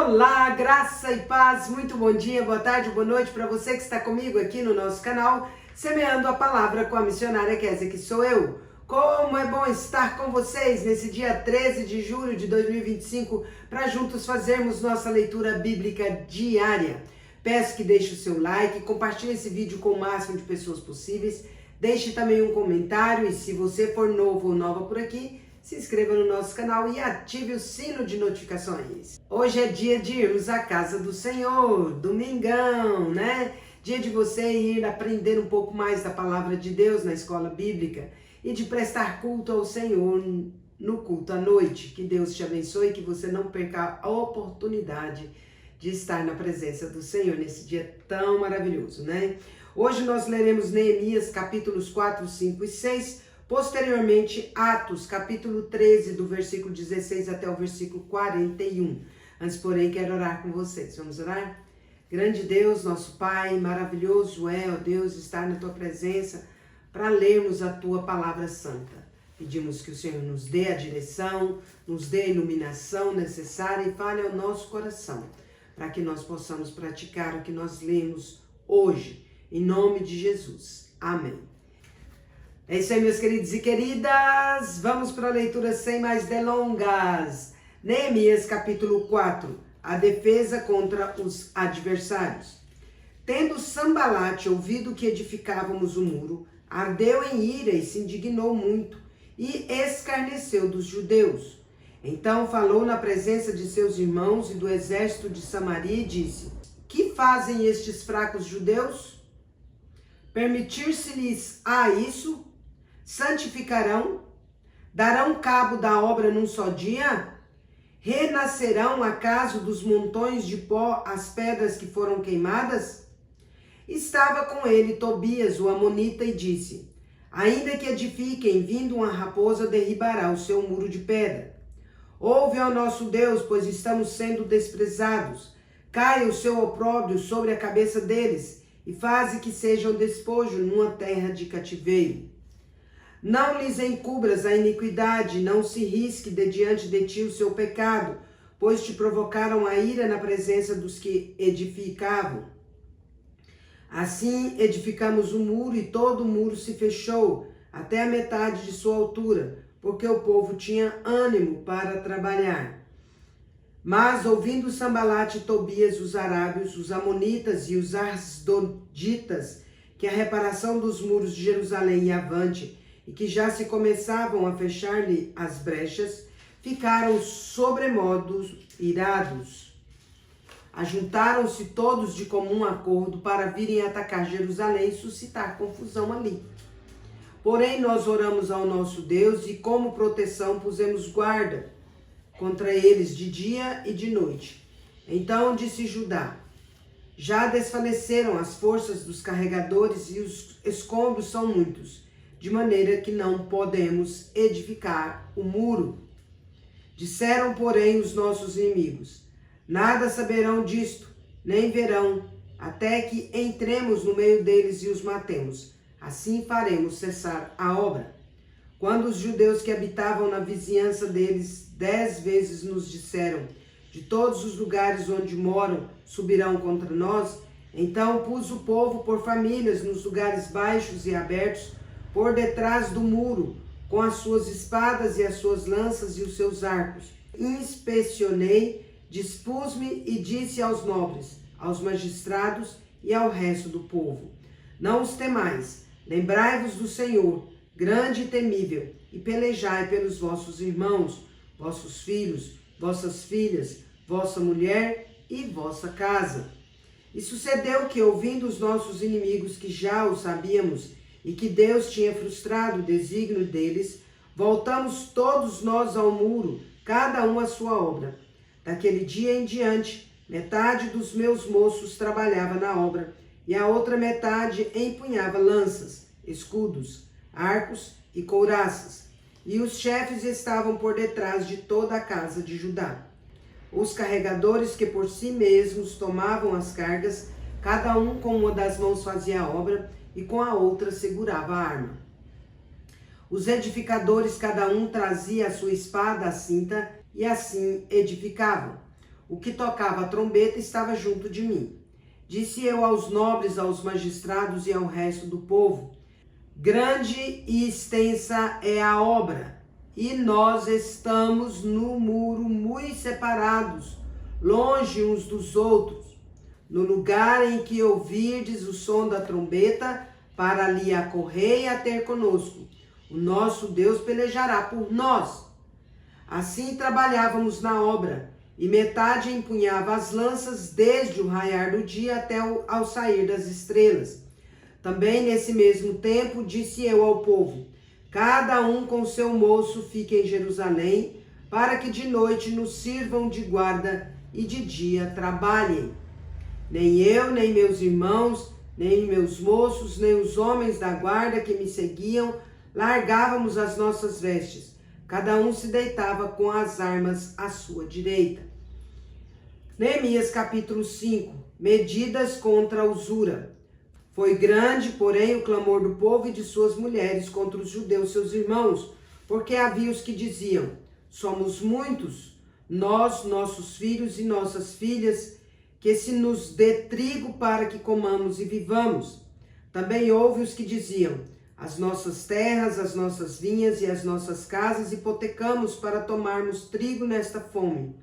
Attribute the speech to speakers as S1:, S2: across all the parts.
S1: Olá, graça e paz, muito bom dia, boa tarde, boa noite para você que está comigo aqui no nosso canal, semeando a palavra com a missionária Kézia, que sou eu. Como é bom estar com vocês nesse dia 13 de julho de 2025 para juntos fazermos nossa leitura bíblica diária. Peço que deixe o seu like, compartilhe esse vídeo com o máximo de pessoas possíveis, deixe também um comentário e se você for novo ou nova por aqui, se inscreva no nosso canal e ative o sino de notificações. Hoje é dia de irmos à casa do Senhor, domingão, né? Dia de você ir aprender um pouco mais da palavra de Deus na escola bíblica e de prestar culto ao Senhor no culto à noite. Que Deus te abençoe e que você não perca a oportunidade de estar na presença do Senhor nesse dia tão maravilhoso, né? Hoje nós leremos Neemias capítulos 4, 5 e 6, posteriormente, Atos, capítulo 13, do versículo 16 até o versículo 41. Antes, porém, quero orar com vocês. Vamos orar? Grande Deus, nosso Pai, maravilhoso é, ó Deus, estar na Tua presença para lermos a Tua palavra santa. Pedimos que o Senhor nos dê a direção, nos dê a iluminação necessária e fale ao nosso coração, para que nós possamos praticar o que nós lemos hoje. Em nome de Jesus. Amém. É isso aí, meus queridos e queridas, vamos para a leitura sem mais delongas. Neemias capítulo 4, a defesa contra os adversários. Tendo Sambalate ouvido que edificávamos o muro, ardeu em ira e se indignou muito, e escarneceu dos judeus. Então falou na presença de seus irmãos e do exército de Samaria e disse: Que fazem estes fracos judeus? Permitir-se-lhes isso? Santificarão? Darão cabo da obra num só dia? Renascerão acaso dos montões de pó as pedras que foram queimadas? Estava com ele Tobias, o amonita, e disse: Ainda que edifiquem, vindo uma raposa derribará o seu muro de pedra. Ouve ao nosso Deus, pois estamos sendo desprezados. Caia o seu opróbrio sobre a cabeça deles, e faze que sejam despojo numa terra de cativeiro. Não lhes encubras a iniquidade, não se risque de diante de ti o seu pecado, pois te provocaram a ira na presença dos que edificavam. Assim edificamos o muro, e todo o muro se fechou, até a metade de sua altura, porque o povo tinha ânimo para trabalhar. Mas, ouvindo Sambalate e Tobias, os arábios, os amonitas e os asdoditas, que a reparação dos muros de Jerusalém ia avante, e que já se começavam a fechar-lhe as brechas, ficaram sobremodo irados. Ajuntaram-se todos de comum acordo para virem atacar Jerusalém e suscitar confusão ali. Porém, nós oramos ao nosso Deus e, como proteção, pusemos guarda contra eles de dia e de noite. Então disse Judá: Já desfaleceram as forças dos carregadores e os escombros são muitos, de maneira que não podemos edificar o muro. Disseram, porém, os nossos inimigos: Nada saberão disto, nem verão, até que entremos no meio deles e os matemos. Assim faremos cessar a obra. Quando os judeus que habitavam na vizinhança deles 10 vezes nos disseram: De todos os lugares onde moram subirão contra nós, então pus o povo por famílias nos lugares baixos e abertos, por detrás do muro, com as suas espadas e as suas lanças e os seus arcos. Inspecionei, dispus-me e disse aos nobres, aos magistrados e ao resto do povo: Não os temais, lembrai-vos do Senhor, grande e temível, e pelejai pelos vossos irmãos, vossos filhos, vossas filhas, vossa mulher e vossa casa. E sucedeu que, ouvindo os nossos inimigos, que já o sabíamos, e que Deus tinha frustrado o desígnio deles, voltamos todos nós ao muro, cada um à sua obra. Daquele dia em diante, metade dos meus moços trabalhava na obra, e a outra metade empunhava lanças, escudos, arcos e couraças. E os chefes estavam por detrás de toda a casa de Judá. Os carregadores que por si mesmos tomavam as cargas, cada um com uma das mãos fazia a obra, e com a outra segurava a arma. Os edificadores, cada um trazia a sua espada à cinta, e assim edificavam. o que tocava a trombeta estava junto de mim. Disse eu aos nobres, aos magistrados e ao resto do povo: grande e extensa é a obra, e nós estamos no muro muito separados, longe uns dos outros. No lugar em que ouvirdes o som da trombeta, para ali acorrer e a ter conosco. O nosso Deus pelejará por nós. Assim trabalhávamos na obra, e metade empunhava as lanças desde o raiar do dia até ao sair das estrelas. Também nesse mesmo tempo disse eu ao povo: cada um com seu moço fique em Jerusalém, para que de noite nos sirvam de guarda e de dia trabalhem. Nem eu, nem meus irmãos, nem meus moços, nem os homens da guarda que me seguiam, largávamos as nossas vestes. Cada um se deitava com as armas à sua direita. Neemias capítulo 5. Medidas contra a usura. Foi grande, porém, o clamor do povo e de suas mulheres contra os judeus, seus irmãos, porque havia os que diziam: somos muitos, nós, nossos filhos e nossas filhas, que se nos dê trigo para que comamos e vivamos. Também houve os que diziam: as nossas terras, as nossas vinhas e as nossas casas hipotecamos para tomarmos trigo nesta fome.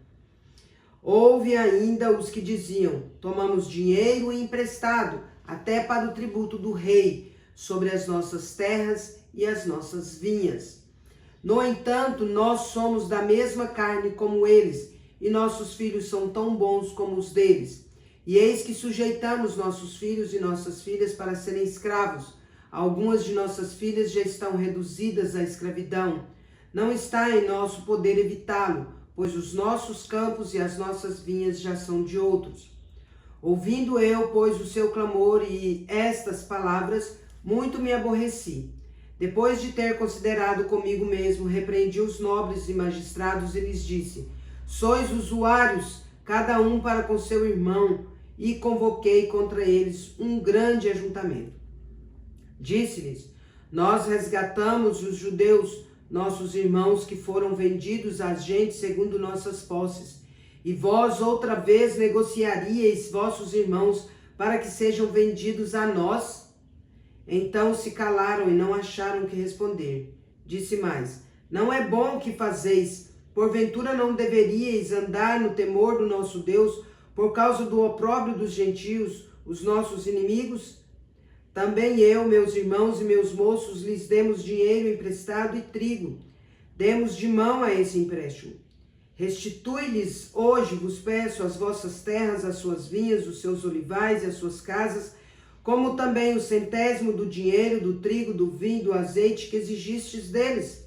S1: Houve ainda os que diziam: tomamos dinheiro emprestado, até para o tributo do rei, sobre as nossas terras e as nossas vinhas. No entanto, nós somos da mesma carne como eles, e nossos filhos são tão bons como os deles. E eis que sujeitamos nossos filhos e nossas filhas para serem escravos. Algumas de nossas filhas já estão reduzidas à escravidão. Não está em nosso poder evitá-lo, pois os nossos campos e as nossas vinhas já são de outros. Ouvindo eu, pois, o seu clamor e estas palavras, muito me aborreci. Depois de ter considerado comigo mesmo, repreendi os nobres e magistrados e lhes disse: sois usuários, cada um para com seu irmão, e convoquei contra eles um grande ajuntamento. Disse-lhes: nós resgatamos os judeus, nossos irmãos que foram vendidos à gente segundo nossas posses. E vós outra vez negociaríeis vossos irmãos para que sejam vendidos a nós? Então se calaram e não acharam que responder. Disse mais: não é bom o que fazeis. Porventura não deveríeis andar no temor do nosso Deus por causa do opróbrio dos gentios, os nossos inimigos? Também eu, meus irmãos e meus moços, lhes demos dinheiro emprestado e trigo. Demos de mão a esse empréstimo. Restitui-lhes hoje, vos peço, as vossas terras, as suas vinhas, os seus olivais e as suas casas, como também o centésimo do dinheiro, do trigo, do vinho, do azeite que exigistes deles.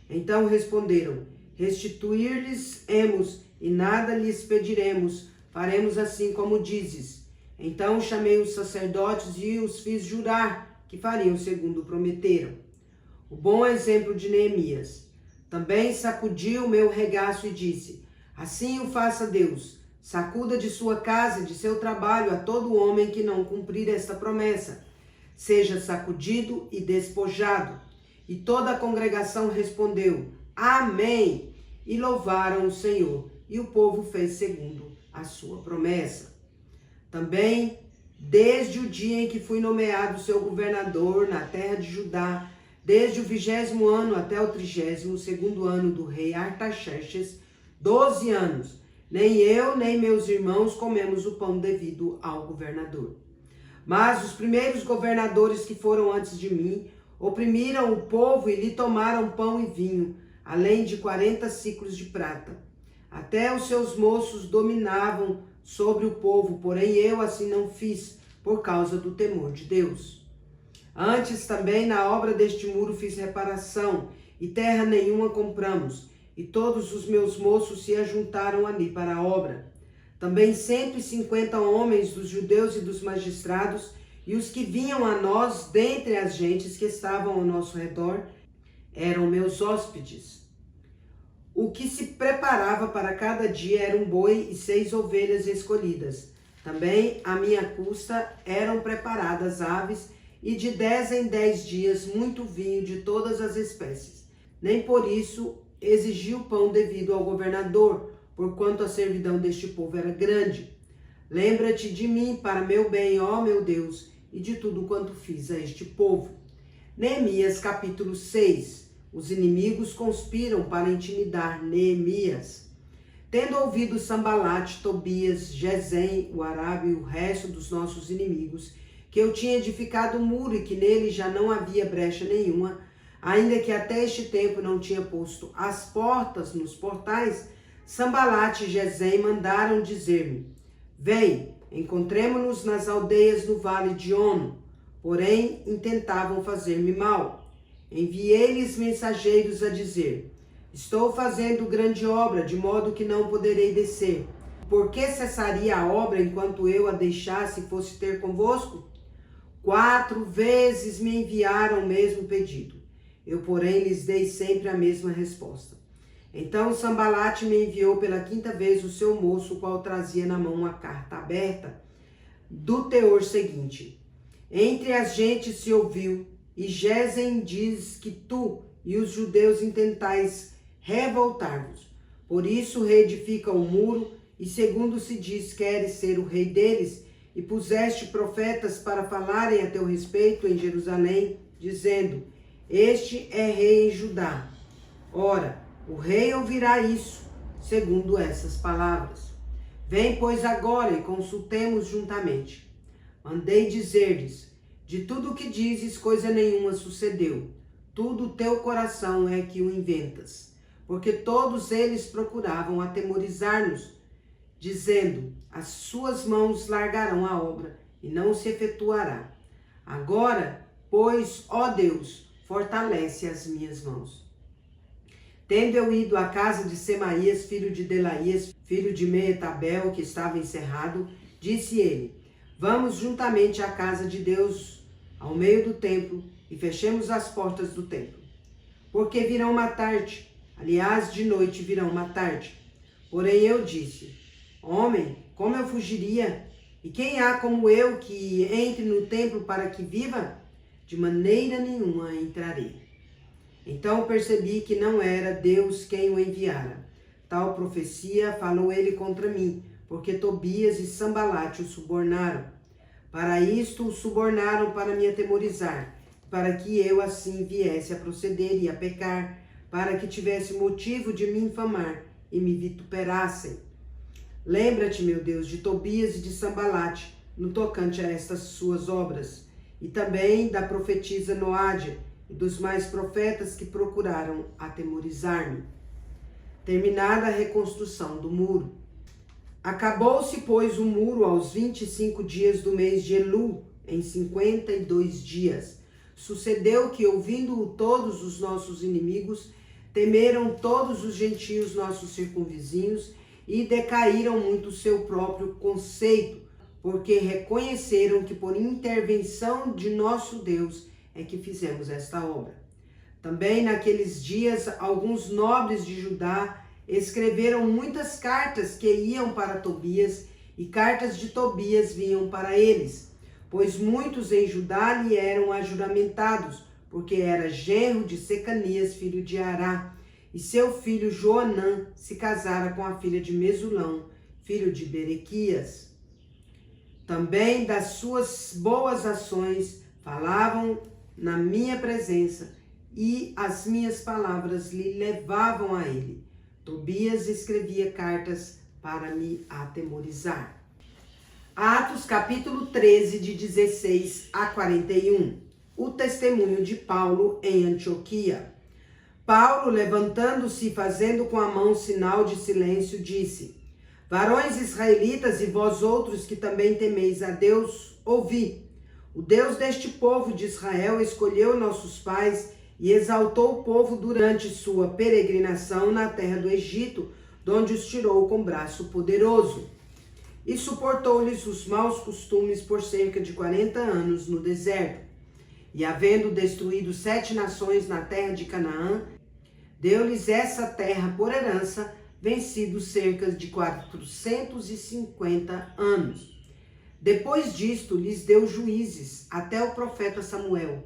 S1: Então responderam: restituir-lhes-emos e nada lhes pediremos, faremos assim como dizes. Então chamei os sacerdotes e os fiz jurar que fariam segundo prometeram. O bom exemplo de Neemias. Também sacudiu o meu regaço e disse: assim o faça Deus, sacuda de sua casa, de seu trabalho, a todo homem que não cumprir esta promessa. Seja sacudido e despojado. E toda a congregação respondeu: amém, e louvaram o Senhor. E o povo fez segundo a sua promessa. Também, desde o dia em que fui nomeado seu governador na terra de Judá, desde o 20º ano até o 32º ano do rei Artaxerxes, 12 anos, nem eu nem meus irmãos comemos o pão devido ao governador. Mas os primeiros governadores que foram antes de mim oprimiram o povo e lhe tomaram pão e vinho, além de 40 siclos de prata. Até os seus moços dominavam sobre o povo, porém eu assim não fiz, por causa do temor de Deus. Antes também na obra deste muro fiz reparação, e terra nenhuma compramos, e todos os meus moços se ajuntaram ali para a obra. Também 150 homens dos judeus e dos magistrados, e os que vinham a nós dentre as gentes que estavam ao nosso redor, eram meus hóspedes. O que se preparava para cada dia era um boi e 6 ovelhas escolhidas. Também à minha custa eram preparadas aves, e de 10 em 10 dias muito vinho de todas as espécies. Nem por isso exigi o pão devido ao governador, porquanto a servidão deste povo era grande. Lembra-te de mim para meu bem, ó meu Deus, e de tudo quanto fiz a este povo. Neemias capítulo 6. Os inimigos conspiram para intimidar Neemias. Tendo ouvido Sambalate, Tobias, Gesem, o Arábio e o resto dos nossos inimigos, que eu tinha edificado um muro e que nele já não havia brecha nenhuma, ainda que até este tempo não tinha posto as portas nos portais, Sambalate e Gesem mandaram dizer-me: vem, encontremo-nos nas aldeias do vale de Ono. Porém, intentavam fazer-me mal. Enviei-lhes mensageiros a dizer: estou fazendo grande obra, de modo que não poderei descer. Por que cessaria a obra enquanto eu a deixasse e fosse ter convosco? 4 vezes me enviaram o mesmo pedido. Eu, porém, lhes dei sempre a mesma resposta. Então Sambalate me enviou pela 5ª vez o seu moço, o qual trazia na mão uma carta aberta, do teor seguinte: entre as gentes se ouviu, e Gesem diz que tu e os judeus intentais revoltar-vos. Por isso reedifica o muro, e segundo se diz, queres ser o rei deles, e puseste profetas para falarem a teu respeito em Jerusalém, dizendo: este é rei em Judá. Ora, o rei ouvirá isso, segundo essas palavras. Vem, pois, agora e consultemos juntamente. Mandei dizer-lhes: de tudo o que dizes, coisa nenhuma sucedeu. Tudo o teu coração é que o inventas. Porque todos eles procuravam atemorizar-nos, dizendo: as suas mãos largarão a obra e não se efetuará. Agora, pois, ó Deus, fortalece as minhas mãos. Tendo eu ido à casa de Semaías, filho de Delaías, filho de Meetabel, que estava encerrado, disse ele: vamos juntamente à casa de Deus, ao meio do templo, e fechemos as portas do templo. Porque virão matar-te, aliás, de noite virão matar-te. Porém eu disse: homem, como eu fugiria? E quem há como eu que entre no templo para que viva? De maneira nenhuma entrarei. Então percebi que não era Deus quem o enviara. Tal profecia falou ele contra mim, porque Tobias e Sambalate o subornaram. Para isto o subornaram para me atemorizar, para que eu assim viesse a proceder e a pecar, para que tivesse motivo de me infamar e me vituperassem. Lembra-te, meu Deus, de Tobias e de Sambalate, no tocante a estas suas obras, e também da profetisa Noádia, e dos mais profetas que procuraram atemorizar-me. Terminada a reconstrução do muro. Acabou-se, pois, o muro aos 25 dias do mês de Elul, em 52 dias. Sucedeu que, ouvindo-o todos os nossos inimigos, temeram todos os gentios nossos circunvizinhos e decaíram muito o seu próprio conceito, porque reconheceram que por intervenção de nosso Deus é que fizemos esta obra. Também naqueles dias, alguns nobres de Judá escreveram muitas cartas que iam para Tobias, e cartas de Tobias vinham para eles, pois muitos em Judá lhe eram ajuramentados, porque era genro de Secanias, filho de Ará, e seu filho Joanã se casara com a filha de Mesulão, filho de Berequias. Também das suas boas ações falavam na minha presença, e as minhas palavras lhe levavam a ele. Tobias escrevia cartas para me atemorizar. Atos capítulo 13, de 16 a 41. O testemunho de Paulo em Antioquia. Paulo, levantando-se e fazendo com a mão sinal de silêncio, disse: varões israelitas e vós outros que também temeis a Deus, ouvi. O Deus deste povo de Israel escolheu nossos pais e exaltou o povo durante sua peregrinação na terra do Egito, de onde os tirou com braço poderoso. E suportou-lhes os maus costumes por cerca de 40 anos no deserto. E havendo destruído 7 nações na terra de Canaã, deu-lhes essa terra por herança, vencidos cerca de 450 anos. Depois disto, lhes deu juízes, até o profeta Samuel.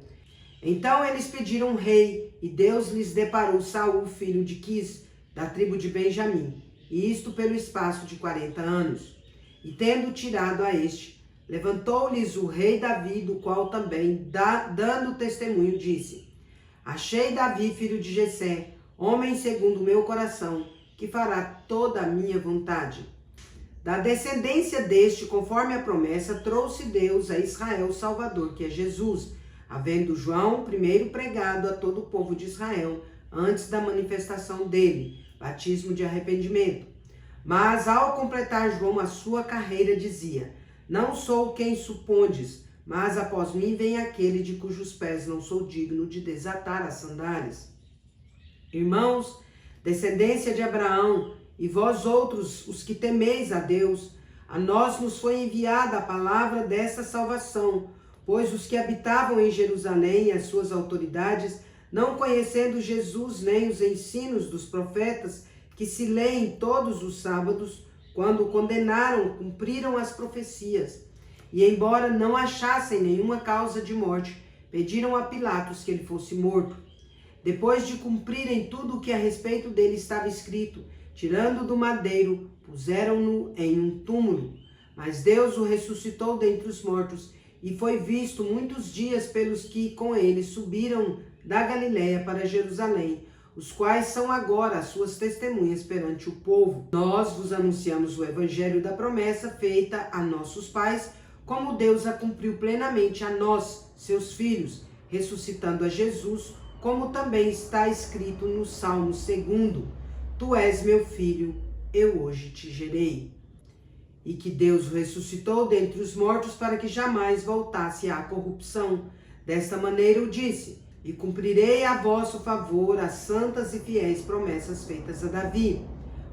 S1: Então eles pediram um rei, e Deus lhes deparou Saul, filho de Quis, da tribo de Benjamim. e isto pelo espaço de 40 anos. E tendo tirado a este, levantou-lhes o rei Davi, do qual também, dando testemunho, disse: Achei Davi, filho de Jessé, homem segundo o meu coração, que fará toda a minha vontade. Da descendência deste, conforme a promessa, trouxe Deus a Israel o Salvador, que é Jesus, havendo João primeiro pregado a todo o povo de Israel, antes da manifestação dele, batismo de arrependimento. Mas ao completar João a sua carreira, dizia: Não sou quem supondes, mas após mim vem aquele de cujos pés não sou digno de desatar as sandálias. Irmãos, descendência de Abraão, e vós outros, os que temeis a Deus, a nós nos foi enviada a palavra desta salvação, pois os que habitavam em Jerusalém e as suas autoridades, não conhecendo Jesus nem os ensinos dos profetas, que se leem todos os sábados, quando o condenaram, cumpriram as profecias. E embora não achassem nenhuma causa de morte, pediram a Pilatos que ele fosse morto. Depois de cumprirem tudo o que a respeito dele estava escrito, tirando do madeiro, puseram-no em um túmulo. Mas Deus o ressuscitou dentre os mortos, e foi visto muitos dias pelos que com ele subiram da Galiléia para Jerusalém, os quais são agora as suas testemunhas perante o povo. Nós vos anunciamos o evangelho da promessa feita a nossos pais, como Deus a cumpriu plenamente a nós, seus filhos, ressuscitando a Jesus, como também está escrito no Salmo 2: Tu és meu filho, eu hoje te gerei. E que Deus o ressuscitou dentre os mortos para que jamais voltasse à corrupção. Desta maneira o disse: E cumprirei a vosso favor as santas e fiéis promessas feitas a Davi.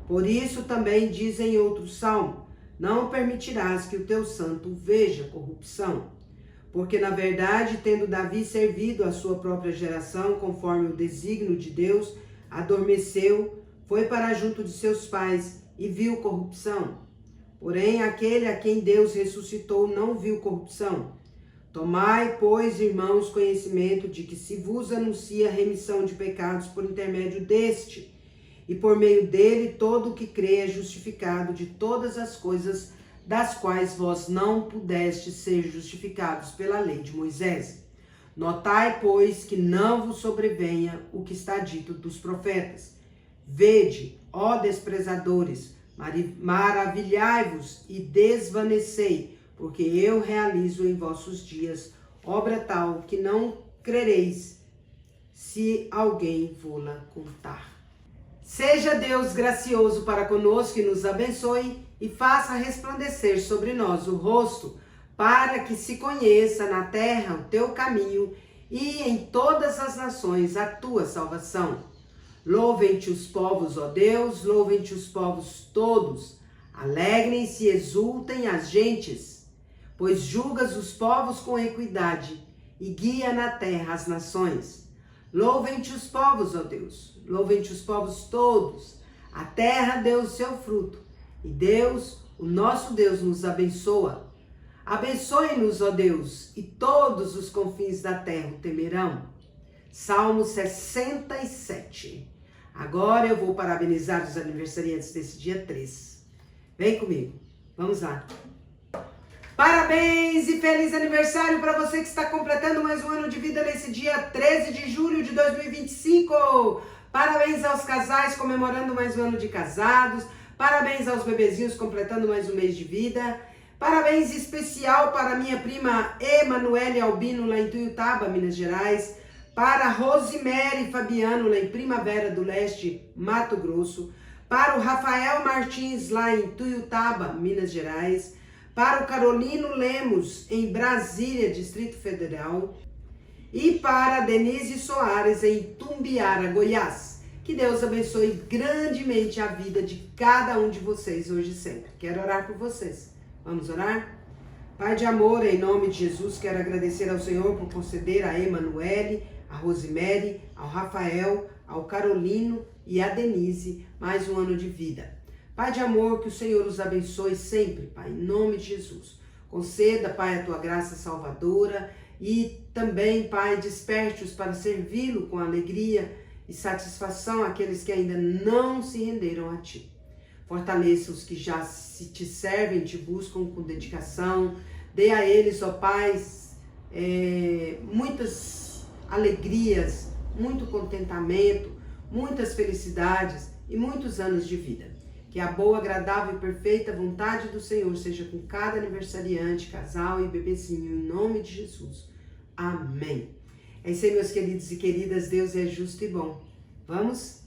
S1: Por isso também diz em outro salmo: Não permitirás que o teu santo veja corrupção. Porque, na verdade, tendo Davi servido a sua própria geração, conforme o desígnio de Deus, adormeceu, foi para junto de seus pais e viu corrupção. Porém, aquele a quem Deus ressuscitou não viu corrupção. Tomai, pois, irmãos, conhecimento de que se vos anuncia a remissão de pecados por intermédio deste, e por meio dele todo o que crê é justificado de todas as coisas das quais vós não pudestes ser justificados pela lei de Moisés. Notai, pois, que não vos sobrevenha o que está dito dos profetas. Vede, ó desprezadores, maravilhai-vos e desvanecei, porque eu realizo em vossos dias obra tal que não crereis, se alguém vô-la contar. Seja Deus gracioso para conosco e nos abençoe e faça resplandecer sobre nós o rosto, para que se conheça na terra o teu caminho e em todas as nações a tua salvação. Louvem-te os povos, ó Deus, louvem-te os povos todos. Alegrem-se e exultem as gentes, pois julgas os povos com equidade e guia na terra as nações. Louvem-te os povos, ó Deus, louvem-te os povos todos. A terra deu o seu fruto, e Deus, o nosso Deus, nos abençoa. Abençoe-nos, ó Deus, e todos os confins da terra o temerão. Salmo 67. Agora eu vou parabenizar os aniversariantes desse dia 3. Vem comigo, vamos lá. Parabéns e feliz aniversário para você que está completando mais um ano de vida nesse dia 13 de julho de 2025. Parabéns aos casais comemorando mais um ano de casados. Parabéns aos bebezinhos completando mais um mês de vida. Parabéns especial para minha prima Emanuele Albino lá em Tuiutaba, Minas Gerais. Para Rosemary Fabiano, lá em Primavera do Leste, Mato Grosso. Para o Rafael Martins, lá em Tuiutaba, Minas Gerais. Para o Carolino Lemos, em Brasília, Distrito Federal. E para a Denise Soares, em Tumbiara, Goiás. Que Deus abençoe grandemente a vida de cada um de vocês hoje e sempre. Quero orar por vocês. Vamos orar? Pai de amor, em nome de Jesus, quero agradecer ao Senhor por conceder a Emanuele, a Rosemary, ao Rafael, ao Carolino e a Denise mais um ano de vida. Pai de amor, que o Senhor os abençoe sempre, Pai, em nome de Jesus. Conceda, Pai, a tua graça salvadora e também, Pai, desperte-os para servi-lo com alegria e satisfação àqueles que ainda não se renderam a Ti. Fortaleça os que já te servem, te buscam com dedicação. Dê a eles, ó Pai, muitas alegrias, muito contentamento, muitas felicidades e muitos anos de vida. Que a boa, agradável e perfeita vontade do Senhor seja com cada aniversariante, casal e bebezinho, em nome de Jesus. Amém. É isso aí, meus queridos e queridas. Deus é justo e bom. Vamos